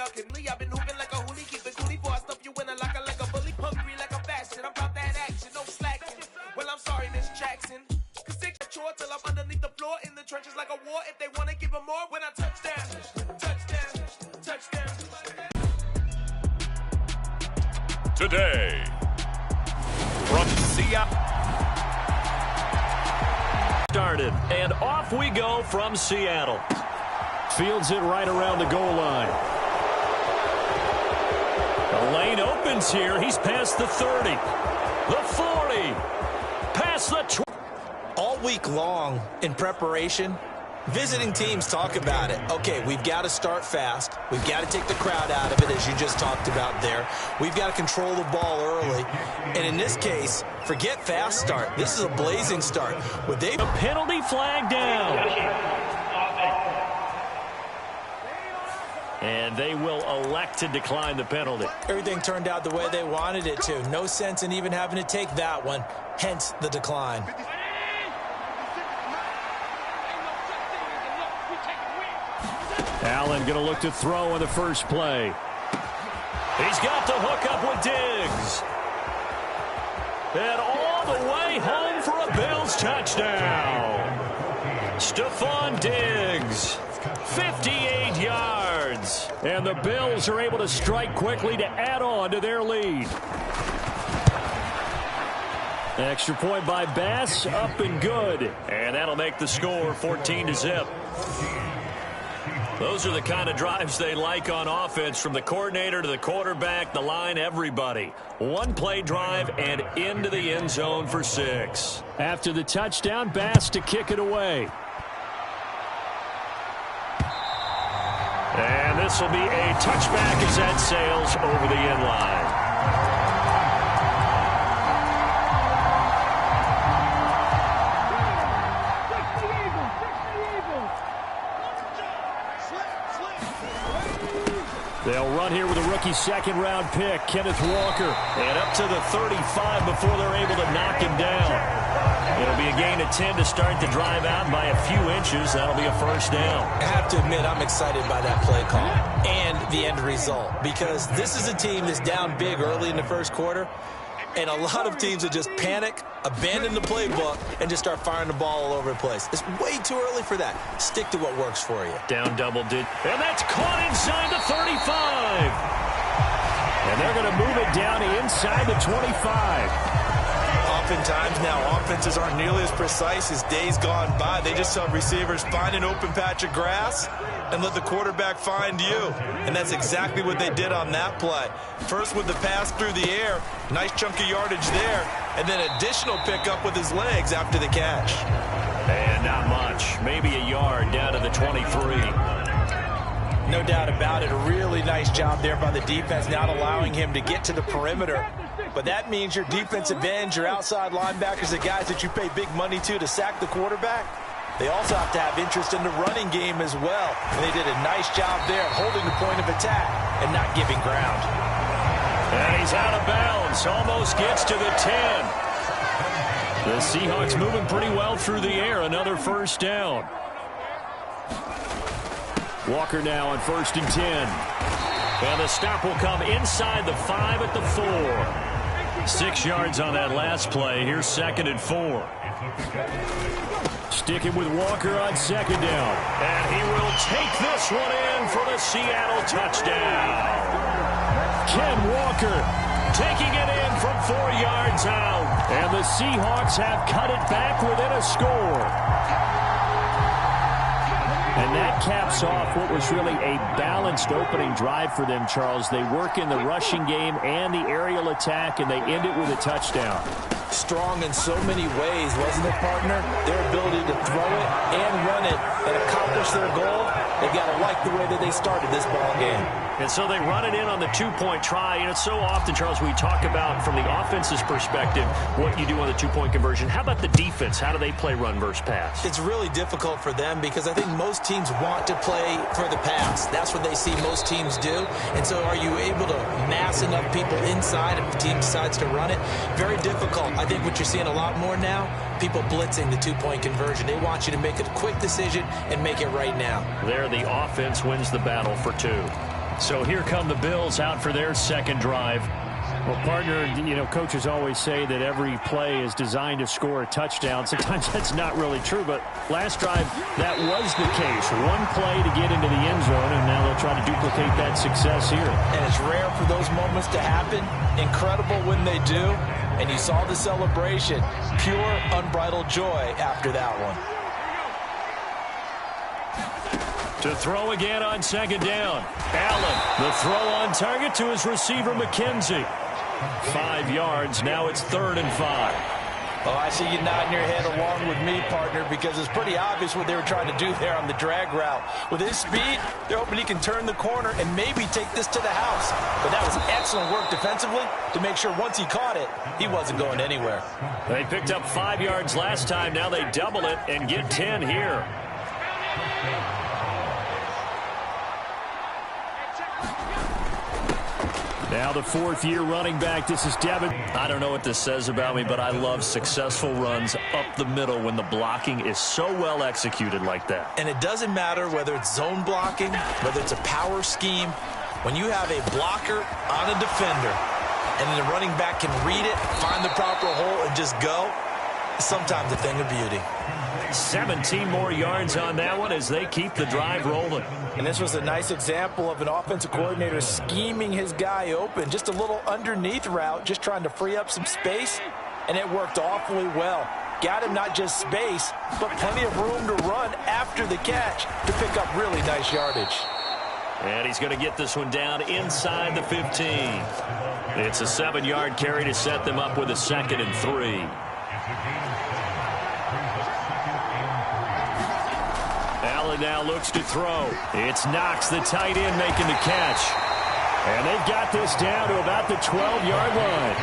American. I've been hooping like a hoolie, keep it coolie before I stuff you in a locker like a bully. Hungry like a bastard, I'm about that action, no slacking. Well, I'm sorry, Miss Jackson. Cause they chore till I'm underneath the floor in the trenches like a war. If they wanna give them more, when I touch down, touch down. Today, from Seattle. Started, and off we go from Seattle. Fields it right around the goal line. The lane opens here. He's past the 30, the 40, past the 20. All week long in preparation, visiting teams talk about it. Okay, we've got to start fast. We've got to take the crowd out of it, as you just talked about there. We've got to control the ball early. And in this case, forget fast start. This is a blazing start. Would they... A penalty flag down. And they will elect to decline the penalty. Everything turned out the way they wanted it to. No sense in even having to take that one. Hence the decline. Allen going to look to throw on the first play. He's got the hook up with Diggs. And all the way home for a Bills touchdown. Stephon Diggs, 58 yards. And the Bills are able to strike quickly to add on to their lead. Extra point by Bass, up and good. And that'll make the score 14-0. Those are the kind of drives they like on offense, from the coordinator to the quarterback, the line, everybody. One play drive and into the end zone for 6. After the touchdown, Bass to kick it away. And this will be a touchback as that sails over the end line. They'll run here with a rookie second-round pick, Kenneth Walker. And up to the 35 before they're able to knock him down. It'll be a gain of 10 to start the drive out by a few inches. That'll be a first down. I have to admit, I'm excited by that play call and the end result, because this is a team that's down big early in the first quarter, and a lot of teams that just panic, abandon the playbook, and just start firing the ball all over the place. It's way too early for that. Stick to what works for you. Down double digit. And that's caught inside the 35. And they're going to move it down inside the 25. Oftentimes now, offenses aren't nearly as precise as days gone by. They just saw receivers find an open patch of grass and let the quarterback find you. And that's exactly what they did on that play. First with the pass through the air, nice chunk of yardage there, and then additional pickup with his legs after the catch. And not much, maybe a yard down to the 23. No doubt about it, a really nice job there by the defense, not allowing him to get to the perimeter. But that means your defensive ends, your outside linebackers, the guys that you pay big money to sack the quarterback, they also have to have interest in the running game as well. And they did a nice job there holding the point of attack and not giving ground. And he's out of bounds, almost gets to the 10. The Seahawks moving pretty well through the air, another first down. Walker now on 1st and 10. And the stop will come inside the 5 at the 4. 6 yards on that last play. Here's 2nd and 4. Sticking with Walker on 2nd down. And he will take this one in for the Seattle touchdown. Ken Walker taking it in from 4 yards out. And the Seahawks have cut it back within a score. And that caps off what was really a balanced opening drive for them, Charles. They work in the rushing game and the aerial attack, and they end it with a touchdown. Strong in so many ways, wasn't it, partner? Their ability to throw it and run it and accomplish their goal, they've got to like the way that they started this ball game. And so they run it in on the 2-point try. And it's so often, Charles, we talk about from the offense's perspective what you do on the 2-point conversion. How about the defense? How do they play run versus pass? It's really difficult for them because I think most teams want to play for the pass. That's what they see most teams do. And so are you able to mass enough people inside if the team decides to run it? Very difficult. I think what you're seeing a lot more now, people blitzing the 2-point conversion. They want you to make a quick decision and make it right now. There, the offense wins the battle for 2. So here come the Bills out for their second drive. Well, partner, coaches always say that every play is designed to score a touchdown. Sometimes that's not really true, but last drive, that was the case. One play to get into the end zone, and now they'll try to duplicate that success here. And it's rare for those moments to happen. Incredible when they do. And you saw the celebration. Pure, unbridled joy after that one. To throw again on second down. Allen, the throw on target to his receiver, McKenzie. 5 yards. Now it's 3rd and 5. Oh, I see you nodding your head along with me, partner, because it's pretty obvious what they were trying to do there on the drag route. With his speed, they're hoping he can turn the corner and maybe take this to the house. But that was excellent work defensively to make sure once he caught it, he wasn't going anywhere. They picked up 5 yards last time. Now they double it and get 10 here. Now the 4th-year running back. This is Devin. I don't know what this says about me, but I love successful runs up the middle when the blocking is so well executed like that. And it doesn't matter whether it's zone blocking, whether it's a power scheme. When you have a blocker on a defender and then the running back can read it, find the proper hole, and just go, it's sometimes a thing of beauty. 17 more yards on that one as they keep the drive rolling. And this was a nice example of an offensive coordinator scheming his guy open. Just a little underneath route, just trying to free up some space, and it worked awfully well. Got him not just space, but plenty of room to run after the catch to pick up really nice yardage. And he's going to get this one down inside the 15. It's a 7-yard carry to set them up with a 2nd and 3. Allen now looks to throw. It's Knox, the tight end, making the catch. And they've got this down to about the 12-yard line.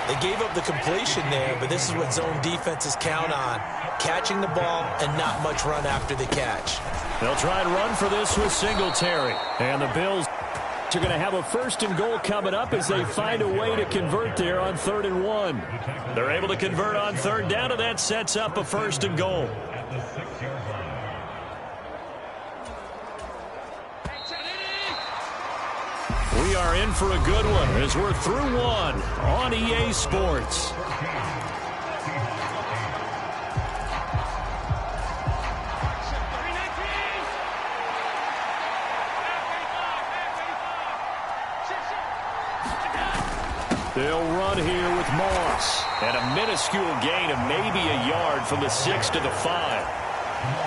They gave up the completion there, but this is what zone defenses count on. Catching the ball and not much run after the catch. They'll try and run for this with Singletary. And the Bills are going to have a 1st and goal coming up as they find a way to convert there on 3rd and 1. They're able to convert on 3rd down, and that sets up a 1st and goal. We are in for a good one as we're through one on EA Sports. They'll run here with Moss. And a minuscule gain of maybe a yard from the 6 to the 5.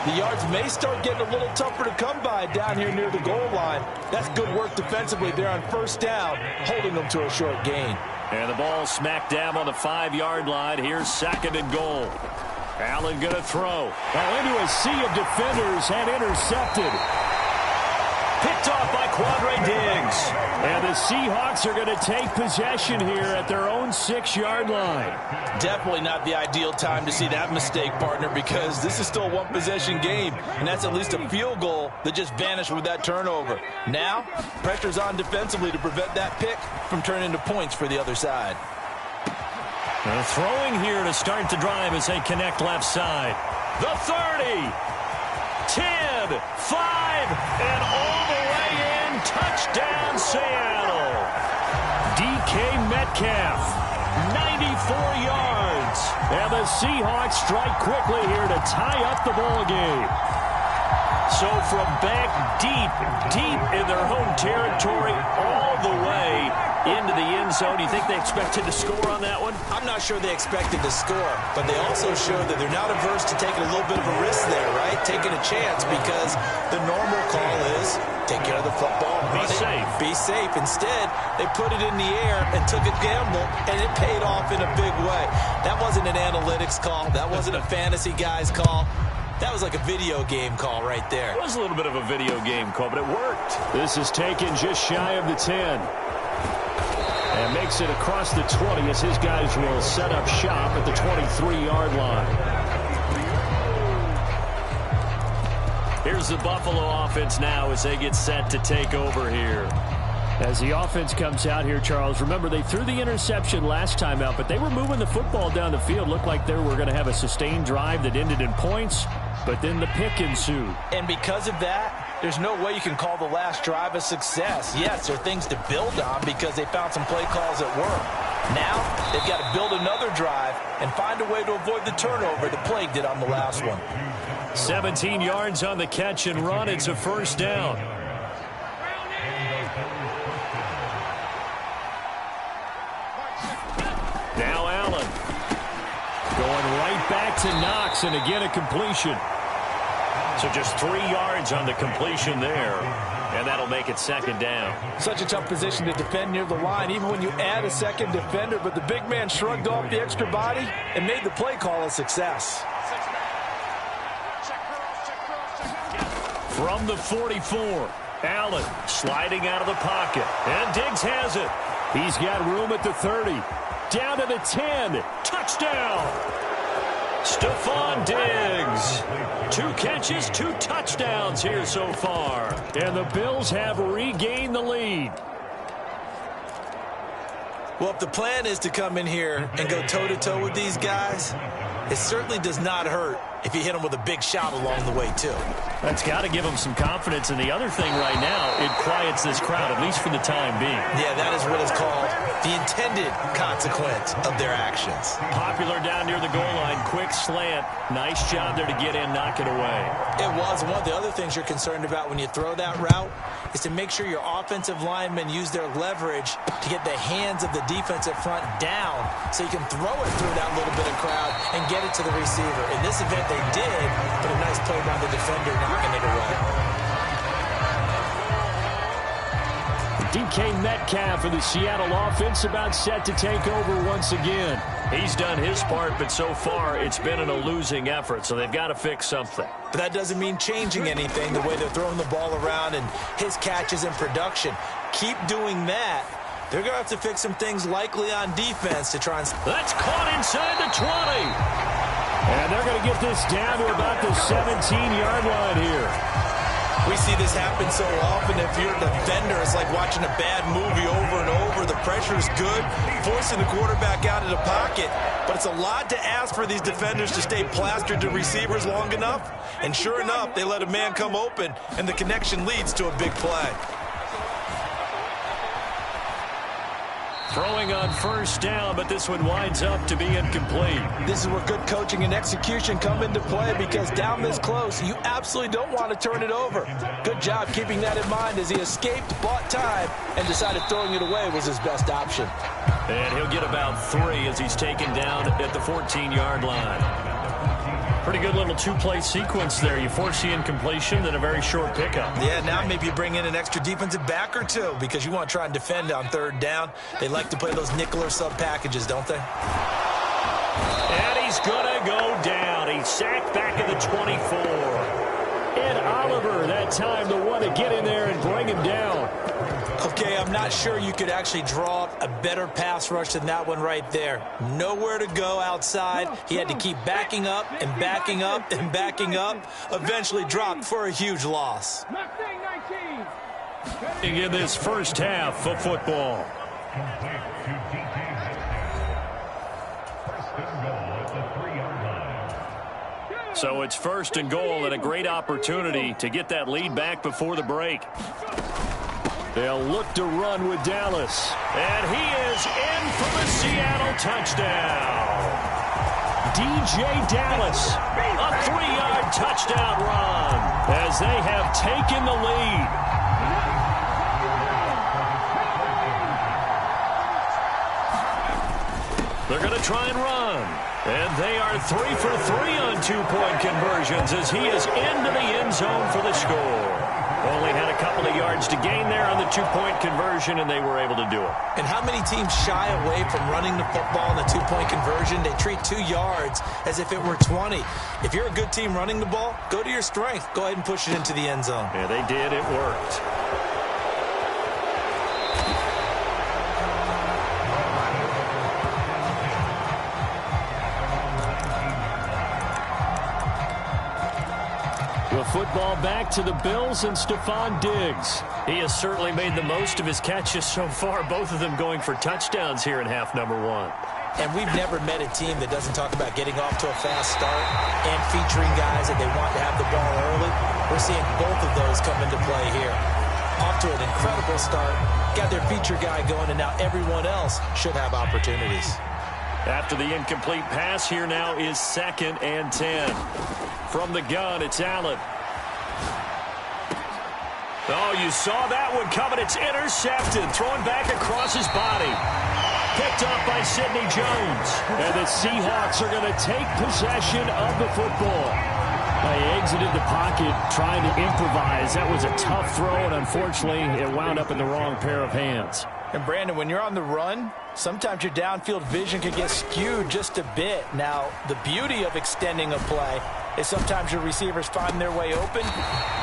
The yards may start getting a little tougher to come by down here near the goal line. That's good work defensively there on 1st down, holding them to a short gain. And the ball smacked down on the 5-yard line. Here's 2nd and goal. Allen going to throw. Now into a sea of defenders and intercepted. Picked off by Quadre Diggs. And the Seahawks are going to take possession here at their own 6-yard line. Definitely not the ideal time to see that mistake, partner, because this is still a one-possession game, and that's at least a field goal that just vanished with that turnover. Now, pressure's on defensively to prevent that pick from turning into points for the other side. They're throwing here to start the drive as they connect left side. The 30, 10, 5, and all the way in. Touchdown, Seattle. DK Metcalf, 94 yards. And the Seahawks strike quickly here to tie up the ball game. So from back deep in their home territory all the way into the end zone, do you think they expected to score on that one? I'm not sure they expected to score, but they also showed that they're not averse to taking a little bit of a risk there, right? Taking a chance, because the normal call is take care of the football, Be safe. Be safe. Instead, they put it in the air and took a gamble, and it paid off in a big way. That wasn't an analytics call. That wasn't a fantasy guy's call. That was like a video game call right there. It was a little bit of a video game call, but it worked. This is taken just shy of the 10. And makes it across the 20 as his guys will set up shop at the 23-yard line. Here's the Buffalo offense now as they get set to take over here. As the offense comes out here, Charles, remember they threw the interception last time out, but they were moving the football down the field. Looked like they were going to have a sustained drive that ended in points. but then the pick ensued. And because of that, there's no way you can call the last drive a success. Yes, there are things to build on because they found some play calls that work. Now, they've got to build another drive and find a way to avoid the turnover the play did on the last one. 17 yards on the catch and run. It's a first down. Now Allen going right back to Knox, and again a completion. So just 3 yards on the completion there, and that'll make it second down. Such a tough position to defend near the line, even when you add a second defender, but the big man shrugged off the extra body and made the play call a success. From the 44, Allen sliding out of the pocket, and Diggs has it. He's got room at the 30. Down to the 10. Touchdown! Stephon Diggs. 2 catches, 2 touchdowns here so far. And the Bills have regained the lead. Well, if the plan is to come in here and go toe-to-toe with these guys, it certainly does not hurt if you hit them with a big shot along the way, too. That's got to give them some confidence. And the other thing right now, it quiets this crowd, at least for the time being. Yeah, that is what is called the intended consequence of their actions. Popular down near the goal line. Quick slant. Nice job there to get in, knock it away. It was. One of the other things you're concerned about when you throw that route is to make sure your offensive linemen use their leverage to get the hands of the defensive front down so you can throw it through that little bit of crowd and get it to the receiver. In this event, they did, but a nice play by the defender knocking it away. DK Metcalf for the Seattle offense about set to take over once again. He's done his part, but so far it's been in a losing effort, so they've got to fix something. But that doesn't mean changing anything, the way they're throwing the ball around and his catches and production. Keep doing that. They're going to have to fix some things likely on defense to try and... That's caught inside the 20. And they're going to get this down to about the 17-yard line here. We see this happen so often. If you're a defender, it's like watching a bad movie over and over. The pressure's good, forcing the quarterback out of the pocket. But it's a lot to ask for these defenders to stay plastered to receivers long enough. And sure enough, they let a man come open, and the connection leads to a big play. Throwing on first down, but this one winds up to be incomplete. This is where good coaching and execution come into play, because down this close, you absolutely don't want to turn it over. Good job keeping that in mind as he escaped, bought time, and decided throwing it away was his best option. And he'll get about 3 as he's taken down at the 14-yard line. Pretty good little 2-play sequence there. You force the incompletion, then a very short pickup. Yeah, now maybe you bring in an extra defensive back or 2 because you want to try and defend on third down. They like to play those nickel or sub packages, don't they? And he's going to go down. He's sacked back at the 24. Ed Oliver that time the one to get in there and bring him down. Okay, I'm not sure you could actually draw up a better pass rush than that one right there. Nowhere to go outside. He had to keep backing up and backing up and backing up. Eventually dropped for a huge loss. In this first half of football. So it's 1st and goal, and a great opportunity to get that lead back before the break. They'll look to run with Dallas. And he is in for the Seattle touchdown. DJ Dallas, a 3-yard touchdown run as they have taken the lead. They're going to try and run. And they are 3 for 3 on 2-point conversions as he is into the end zone for the score. Only had a couple of yards to gain there on the 2-point conversion, and they were able to do it. And how many teams shy away from running the football in a 2-point conversion? They treat 2 yards as if it were 20. If you're a good team running the ball, go to your strength. Go ahead and push it into the end zone. Yeah, they did. It worked. Football back to the Bills and Stephon Diggs. He has certainly made the most of his catches so far, both of them going for touchdowns here in half number 1. And we've never met a team that doesn't talk about getting off to a fast start and featuring guys that they want to have the ball early. We're seeing both of those come into play here. Off to an incredible start, got their feature guy going, and now everyone else should have opportunities. After the incomplete pass, here now is 2nd and 10. From the gun, it's Allen. Oh, you saw that one coming. It's intercepted. Thrown back across his body. Picked up by Sidney Jones. And the Seahawks are going to take possession of the football. They exited the pocket trying to improvise. That was a tough throw, and unfortunately, it wound up in the wrong pair of hands. And, Brandon, when you're on the run, sometimes your downfield vision can get skewed just a bit. Now, the beauty of extending a play is sometimes your receivers find their way open,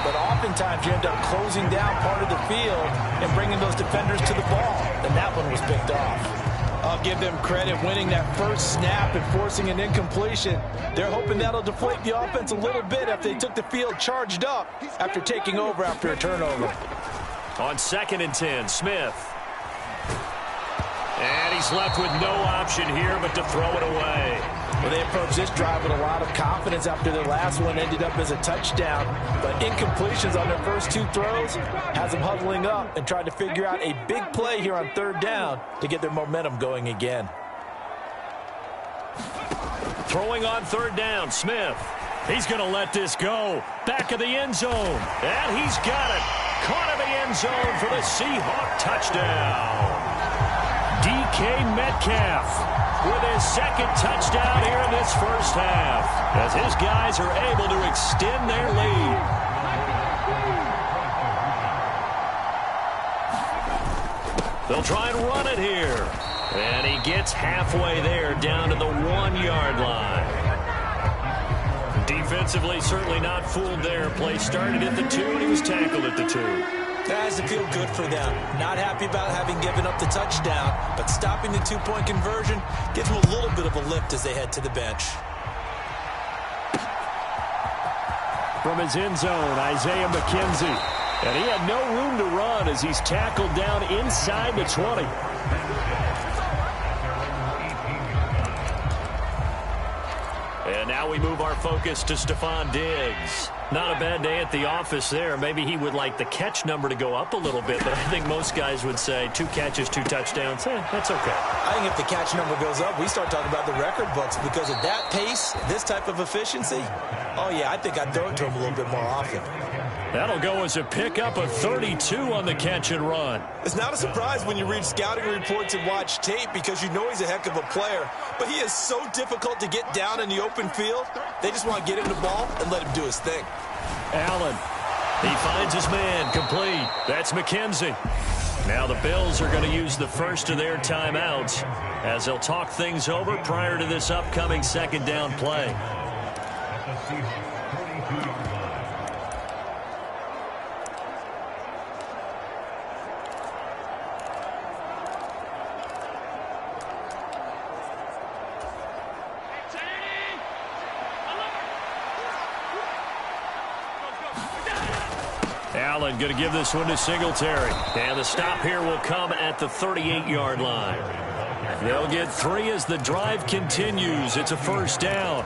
but oftentimes you end up closing down part of the field and bringing those defenders to the ball, and that one was picked off. I'll give them credit winning that first snap and forcing an incompletion. They're hoping that'll deflate the offense a little bit if they took the field charged up after taking over after a turnover. On 2nd and 10, Smith. And he's left with no option here but to throw it away. Well, they approached this drive with a lot of confidence after their last one ended up as a touchdown. But incompletions on their first 2 throws has them huddling up and trying to figure out a big play here on 3rd down to get their momentum going again. Throwing on 3rd down, Smith. He's going to let this go. Back of the end zone. And he's got it. Caught in the end zone for the Seahawk touchdown. DK Metcalf with his 2nd touchdown here in this first half, as his guys are able to extend their lead. They'll try and run it here. And he gets halfway there, down to the 1-yard line. Defensively, certainly not fooled there. Play started at the 2, and he was tackled at the 2. That has to feel good for them. Not happy about having given up the touchdown, but stopping the 2-point conversion gives them a little bit of a lift as they head to the bench. From his end zone, Isaiah McKenzie. And he had no room to run as he's tackled down inside the 20. And now we move our focus to Stephon Diggs. Not a bad day at the office there. Maybe he would like the catch number to go up a little bit, but I think most guys would say 2 catches, 2 touchdowns. That's okay. I think if the catch number goes up, we start talking about the record books because at that pace, this type of efficiency, oh yeah, I think I'd throw it to him a little bit more often. That'll go as a pickup of 32 on the catch and run. It's not a surprise when you read scouting reports and watch tape because you know he's a heck of a player. But he is so difficult to get down in the open field. They just want to get him the ball and let him do his thing. Allen. He finds his man complete. That's McKenzie. Now the Bills are going to use the first of their timeouts as they'll talk things over prior to this upcoming 2nd down play. Allen going to give this one to Singletary. And the stop here will come at the 38-yard line. They'll get 3 as the drive continues. It's a 1st down.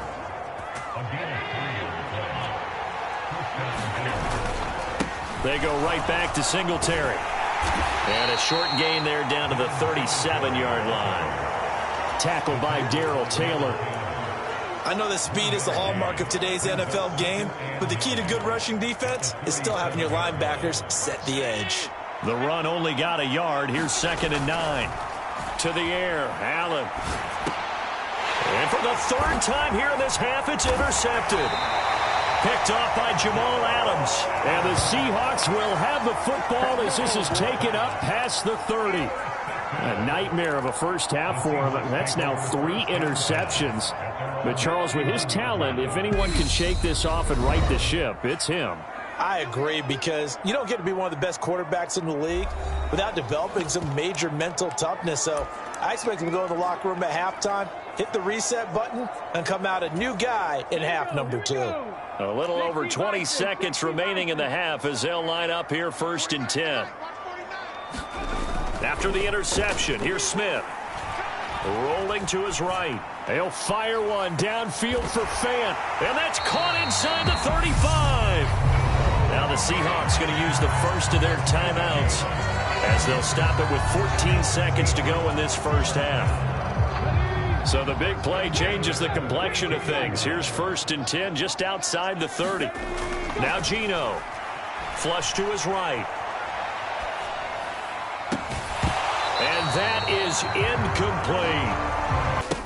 They go right back to Singletary. And a short gain there down to the 37-yard line. Tackled by Darrell Taylor. I know that speed is the hallmark of today's NFL game, but the key to good rushing defense is still having your linebackers set the edge. The run only got a yard. Here's 2nd and 9. To the air, Allen. And for the 3rd time here in this half, it's intercepted. Picked off by Jamal Adams. And the Seahawks will have the football as this is taken up past the 30. A nightmare of a first half for him. That's now 3 interceptions. But, Charles, with his talent, if anyone can shake this off and right the ship, it's him. I agree, because you don't get to be one of the best quarterbacks in the league without developing some major mental toughness. So I expect him to go in the locker room at halftime, hit the reset button, and come out a new guy in half number 2. A little over 20 seconds remaining in the half as they'll line up here 1st and 10. After the interception, here's Smith. Rolling to his right. They'll fire one downfield for Fant. And that's caught inside the 35. Now the Seahawks going to use the first of their timeouts as they'll stop it with 14 seconds to go in this first half. So the big play changes the complexion of things. Here's 1st and 10 just outside the 30. Now Geno. Flush to his right. And that is incomplete.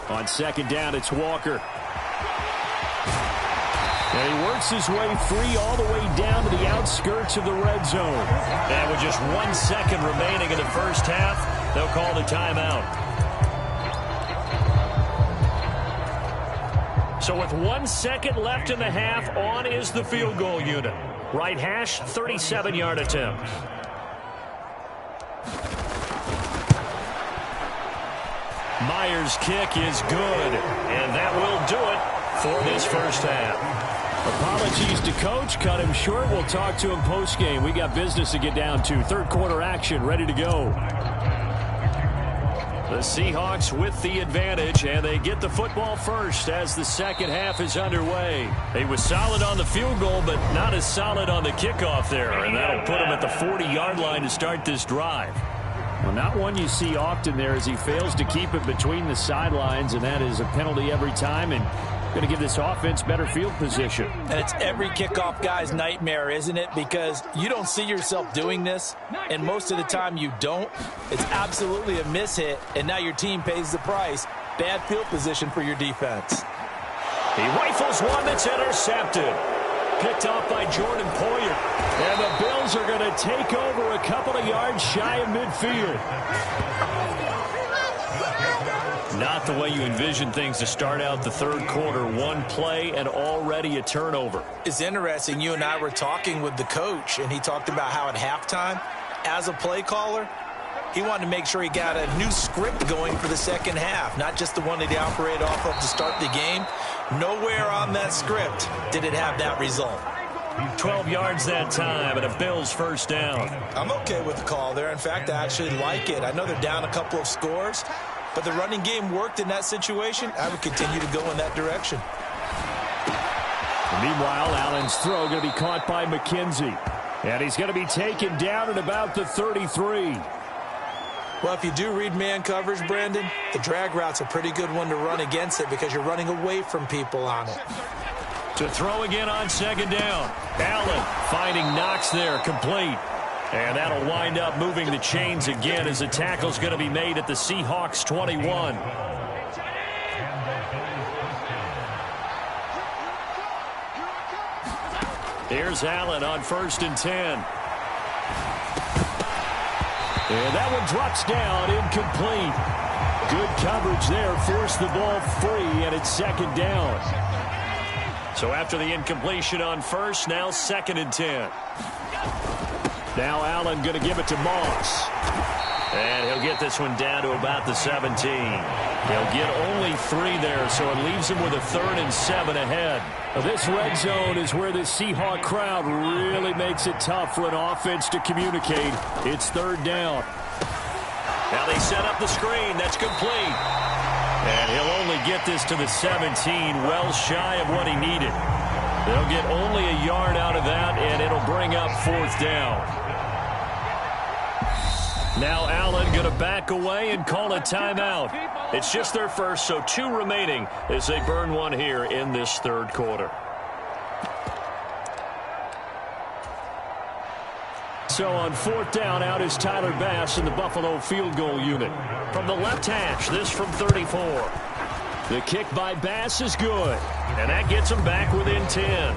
On 2nd down, it's Walker. And he works his way free all the way down to the outskirts of the red zone. And with just 1 second remaining in the first half, they'll call the timeout. So with 1 second left in the half, on is the field goal unit. Right hash, 37-yard attempt. Myers' kick is good, and that will do it for this first half. Apologies to Coach. Cut him short. We'll talk to him postgame. We got business to get down to. 3rd quarter action ready to go. The Seahawks with the advantage, and they get the football first as the second half is underway. He was solid on the field goal, but not as solid on the kickoff there, and that'll put him at the 40-yard line to start this drive. Well, not one you see often there as he fails to keep it between the sidelines, and that is a penalty every time, and going to give this offense better field position. And it's every kickoff guy's nightmare, isn't it? Because you don't see yourself doing this, and most of the time you don't. It's absolutely a mishit, and now your team pays the price. Bad field position for your defense. He rifles one that's intercepted. Picked off by Jordan Poyer. And the Bills are going to take over a couple of yards shy of midfield. Not the way you envision things to start out the 3rd quarter. 1 play and already a turnover. It's interesting. You and I were talking with the coach, and he talked about how at halftime, as a play caller, he wanted to make sure he got a new script going for the second half, not just the one that he operated off of to start the game. Nowhere on that script did it have that result. 12 yards that time and a Bills first down. I'm okay with the call there. In fact, I actually like it. I know they're down a couple of scores, but the running game worked in that situation. I would continue to go in that direction. Meanwhile, Allen's throw going to be caught by McKenzie. And he's going to be taken down at about the 33. Well, if you do read man coverage, Brandon, the drag route's a pretty good one to run against it because you're running away from people on it. To throw again on 2nd down. Allen finding Knox there, complete. And that'll wind up moving the chains again as the tackle's going to be made at the Seahawks 21. Here's Allen on 1st and 10. And that one drops down, incomplete. Good coverage there, forced the ball free, and it's 2nd down. So after the incompletion on 1st, now 2nd and 10. Now Allen going to give it to Moss. And he'll get this one down to about the 17. He'll get only 3 there, so it leaves him with a 3rd and 7 ahead. This red zone is where the Seahawk crowd really makes it tough for an offense to communicate. It's 3rd down. Now they set up the screen. That's complete. And he'll only get this to the 17, well shy of what he needed. They'll get only a yard out of that, and it'll bring up 4th down. Now Allen going to back away and call a timeout. It's just their first, so 2 remaining as they burn one here in this 3rd quarter. So on 4th down, out is Tyler Bass in the Buffalo field goal unit. From the left hash, this from 34. The kick by Bass is good, and that gets him back within 10.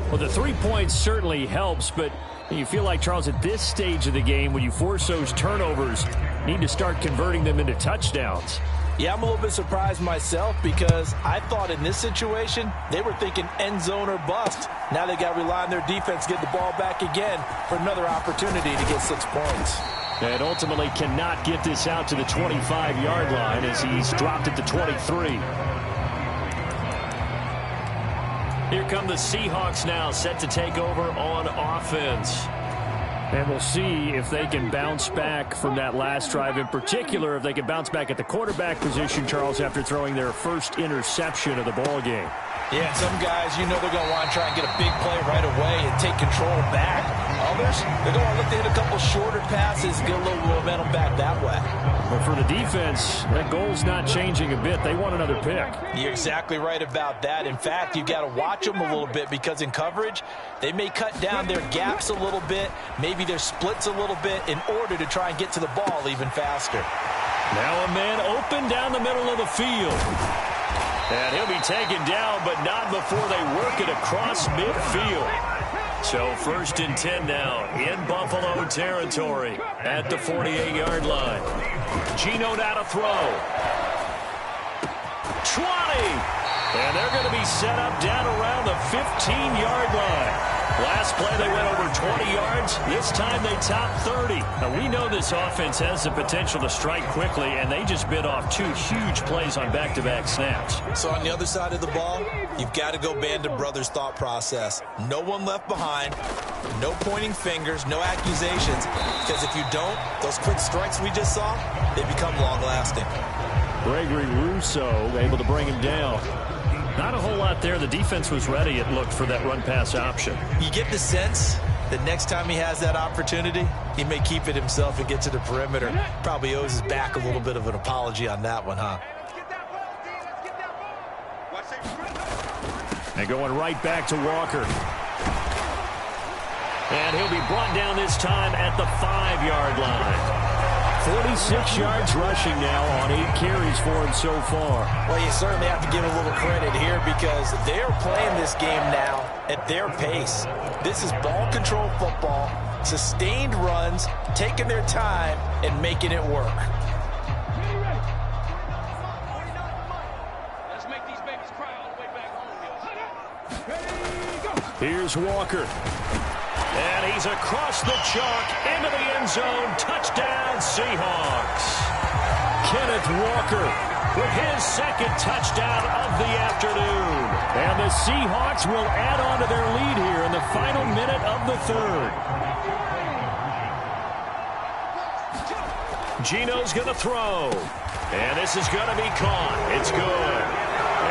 Well, the 3 points certainly helps, but you feel like, Charles, at this stage of the game, when you force those turnovers, need to start converting them into touchdowns. Yeah, I'm a little bit surprised myself because I thought in this situation they were thinking end zone or bust. Now they got to rely on their defense, get the ball back again for another opportunity to get 6 points. And ultimately cannot get this out to the 25-yard line as he's dropped at the 23. Here come the Seahawks now, set to take over on offense. And we'll see if they can bounce back from that last drive. In particular, if they can bounce back at the quarterback position, Charles, after throwing their first interception of the ball game. Yeah, some guys, you know they're going to want to try and get a big play right away and take control back. Others, they're going to look to hit a couple shorter passes, get a little momentum back that way. But for the defense, that goal's not changing a bit. They want another pick. You're exactly right about that. In fact, you've got to watch them a little bit because in coverage, they may cut down their gaps a little bit, maybe their splits a little bit in order to try and get to the ball even faster. Now a man open down the middle of the field. And he'll be taken down, but not before they work it across midfield. So 1st and 10 now in Buffalo territory at the 48-yard line. Geno now to throw. 20. And they're going to be set up down around the 15-yard line. Last play they went over 20 yards. This time they topped 30. Now we know this offense has the potential to strike quickly, and they just bit off 2 huge plays on back-to-back snaps. So on the other side of the ball, you've got to go Band of Brothers thought process. No one left behind, no pointing fingers, no accusations, because if you don't, those quick strikes we just saw, they become long-lasting. Gregory Rousseau able to bring him down. Not a whole lot there. The defense was ready, it looked, for that run-pass option. You get the sense that next time he has that opportunity, he may keep it himself and get to the perimeter. Probably owes his back a little bit of an apology on that one, huh? And going right back to Walker. And he'll be brought down this time at the 5-yard line. 46 yards rushing now on 8 carries for him so far. Well, you certainly have to give a little credit here because they're playing this game now at their pace. This is ball control football, sustained runs, taking their time, and making it work. Let's make these babies cry all the way back home. Here's Walker. And he's across the chalk into the end zone. Touchdown, Seahawks. Kenneth Walker with his second touchdown of the afternoon. And the Seahawks will add on to their lead here in the final minute of the 3rd. Geno's going to throw. And this is going to be caught. It's good.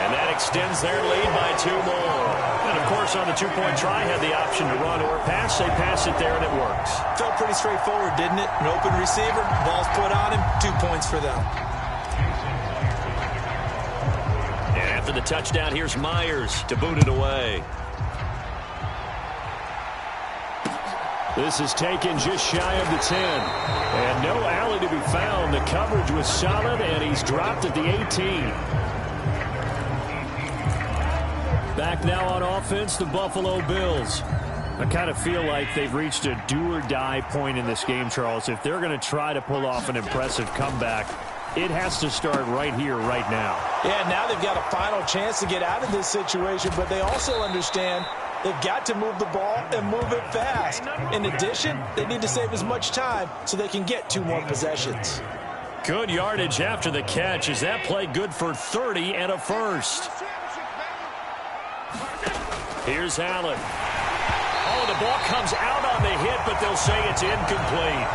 And that extends their lead by 2 more. And, of course, on the 2-point try, had the option to run or pass. They pass it there, and it works. Felt pretty straightforward, didn't it? An open receiver, ball's put on him, 2 points for them. And after the touchdown, here's Myers to boot it away. This is taken just shy of the 10. And no alley to be found. The coverage was solid, and he's dropped at the 18. Back now on offense, the Buffalo Bills. I kind of feel like they've reached a do-or-die point in this game, Charles. If they're going to try to pull off an impressive comeback, it has to start right here, right now. Yeah, now they've got a final chance to get out of this situation, but they also understand they've got to move the ball and move it fast. In addition, they need to save as much time so they can get 2 more possessions. Good yardage after the catch. Is that play good for 30 and a first? Here's Allen. Oh, the ball comes out on the hit, but they'll say it's incomplete.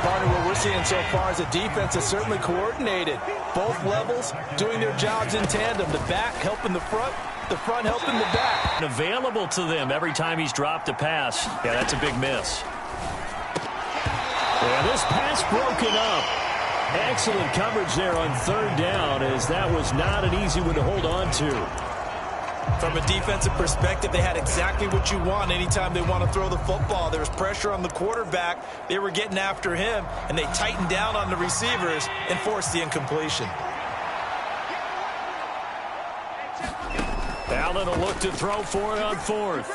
Partner, what we're seeing so far is the defense is certainly coordinated. Both levels doing their jobs in tandem. The back helping the front helping the back. Available to them every time he's dropped a pass. Yeah, that's a big miss. Yeah, this pass broken up. Excellent coverage there on 3rd down, as that was not an easy one to hold on to. From a defensive perspective, they had exactly what you want anytime they want to throw the football. There was pressure on the quarterback. They were getting after him, and they tightened down on the receivers and forced the incompletion. Allen will look to throw for it on 4th.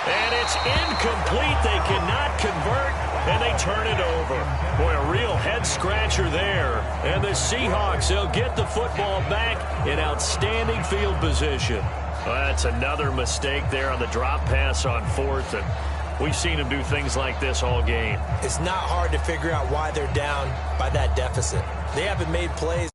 And it's incomplete. They cannot convert, and they turn it over. Boy, a real head-scratcher there. And the Seahawks, they'll get the football back in outstanding field position. Well, that's another mistake there on the drop pass on 4th, and we've seen them do things like this all game. It's not hard to figure out why they're down by that deficit. They haven't made plays.